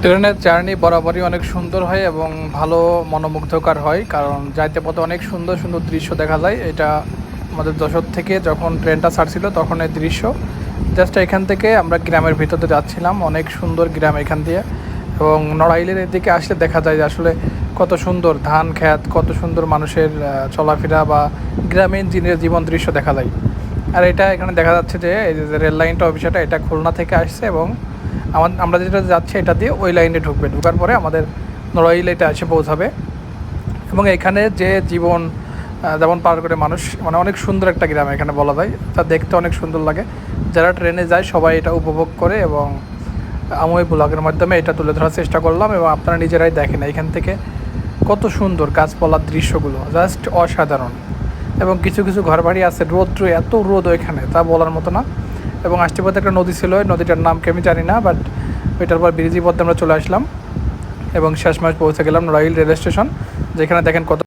ট্রেনের জার্নি বরাবরই অনেক সুন্দর হয় এবং ভালো মনোমুগ্ধকর হয়, কারণ যাইতে পথে অনেক সুন্দর সুন্দর দৃশ্য দেখা যায়। এটা আমাদের যশোর থেকে যখন ট্রেনটা ছাড়ছিল তখন এই দৃশ্য। জাস্ট এখান থেকে আমরা গ্রামের ভিতরে যাচ্ছিলাম, অনেক সুন্দর গ্রাম এখান দিয়ে। এবং নড়াইলের এদিকে আসলে দেখা যায় যে আসলে কত সুন্দর ধান ক্ষেত, কত সুন্দর মানুষের চলাফেরা বা গ্রামীণ জীবন দৃশ্য দেখা যায়। আর এটা এখানে দেখা যাচ্ছে যে এই যে রেল লাইনটা বিষয়টা, এটা খুলনা থেকে আসছে এবং আমরা যেটা যাচ্ছি এটা দিয়ে ওই লাইনে ঢুকবে, ঢোকার পরে আমাদের নড়াইল এটা এসে পৌঁছাবে। এবং এখানে যে জীবন যেমন পার করে মানুষ, মানে অনেক সুন্দর একটা গ্রাম এখানে বলা যায়, তা দেখতে অনেক সুন্দর লাগে। যারা ট্রেনে যায় সবাই এটা উপভোগ করে এবং আমি ওই ব্লগের মাধ্যমে এটা তুলে ধরার চেষ্টা করলাম এবং আপনারা নিজেরাই দেখেন এখান থেকে কত সুন্দর গাছপালার দৃশ্যগুলো, জাস্ট অসাধারণ। এবং কিছু কিছু ঘরবাড়ি আছে, রৌদ্র এত রোদ ওইখানে তা বলার মতো না। এবং আসতে পথে একটা নদী ছিল, ওই নদীটার নাম কি আমি জানি না, বাট ওইটার পর ব্রিজের পথে আমরা চলে আসলাম এবং শেষমেশ পৌঁছে গেলাম নড়াইল রেল স্টেশন, যেখানে দেখেন কত